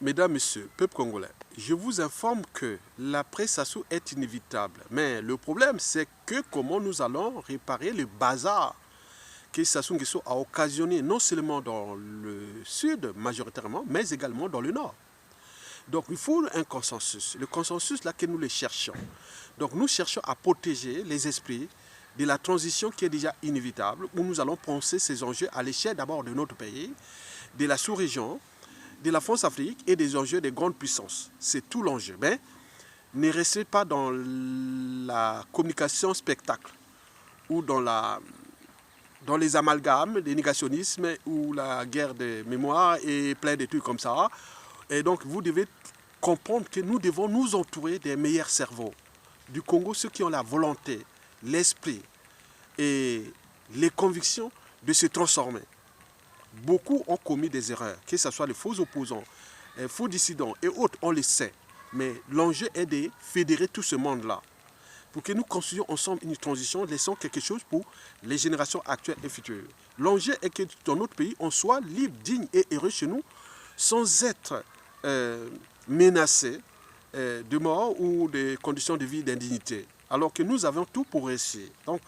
Mesdames, Messieurs, peuple congolais, je vous informe que l'après Sassou est inévitable. Mais le problème, c'est que comment nous allons réparer le bazar que Sassou Nguesso a occasionné non seulement dans le sud majoritairement, mais également dans le nord. Donc il faut un consensus. Le consensus là que nous le cherchons. Donc nous cherchons à protéger les esprits de la transition qui est déjà inévitable, où nous allons penser ces enjeux à l'échelle d'abord de notre pays, de la sous-région, de la France-Afrique et des enjeux des grandes puissances. C'est tout l'enjeu. Mais ne restez pas dans la communication spectacle ou dans les amalgames, les négationnismes ou la guerre de mémoire et plein de trucs comme ça. Et donc vous devez comprendre que nous devons nous entourer des meilleurs cerveaux du Congo, ceux qui ont la volonté, l'esprit et les convictions de se transformer. Beaucoup ont commis des erreurs, que ce soit les faux opposants, les faux dissidents et autres, on le sait. Mais l'enjeu est de fédérer tout ce monde-là. Pour que nous construisions ensemble une transition, laissons quelque chose pour les générations actuelles et futures. L'enjeu est que dans notre pays, on soit libre, digne et heureux chez nous, sans être menacé de mort ou de conditions de vie d'indignité. Alors que nous avons tout pour réussir. Donc,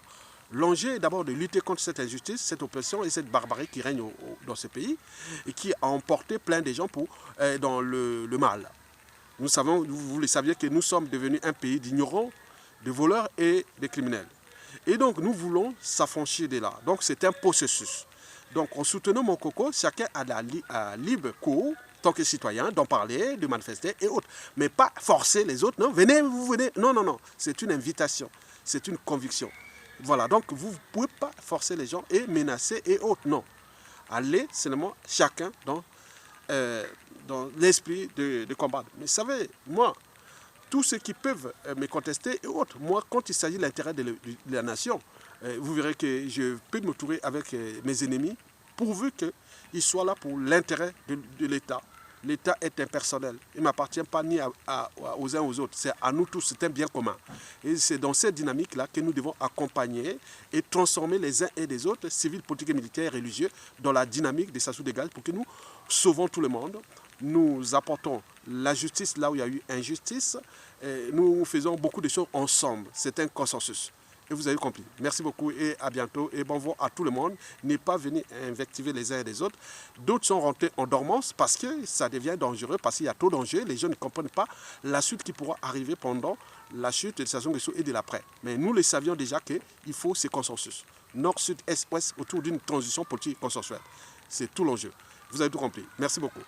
l'enjeu est d'abord de lutter contre cette injustice, cette oppression et cette barbarie qui règne dans ce pays et qui a emporté plein de gens dans le mal. Nous savons, vous le saviez, que nous sommes devenus un pays d'ignorants, de voleurs et de criminels. Et donc nous voulons s'affranchir de là. Donc c'est un processus. Donc en soutenant mon coco, chacun a la libre cours, tant que citoyen, d'en parler, de manifester et autres. Mais pas forcer les autres, non, venez, vous venez. Non, non, non, c'est une invitation, c'est une conviction. Voilà, donc vous ne pouvez pas forcer les gens et menacer et autres, non. Allez seulement chacun dans l'esprit de combat. Mais vous savez, moi, tous ceux qui peuvent me contester et autres, moi, quand il s'agit de l'intérêt de la nation, vous verrez que je peux me trouver avec mes ennemis, pourvu qu'ils soient là pour l'intérêt de l'État. L'État est impersonnel. Il ne m'appartient pas ni aux uns aux autres. C'est à nous tous, c'est un bien commun. Et c'est dans cette dynamique-là que nous devons accompagner et transformer les uns et les autres, civils, politiques, militaires, religieux, dans la dynamique des Sassou d'égal pour que nous sauvons tout le monde. Nous apportons la justice là où il y a eu injustice. Nous faisons beaucoup de choses ensemble. C'est un consensus. Et vous avez compris. Merci beaucoup et à bientôt. Et bon vent à tout le monde. N'est pas venu invectiver les uns et les autres. D'autres sont rentrés en dormance parce que ça devient dangereux, parce qu'il y a trop d'enjeux. Les gens ne comprennent pas la suite qui pourra arriver pendant la chute de Sassou Nguesso et de l'après. Mais nous le savions déjà qu'il faut ce consensus. Nord, Sud, Est, Ouest, autour d'une transition politique consensuelle. C'est tout l'enjeu. Vous avez tout compris. Merci beaucoup.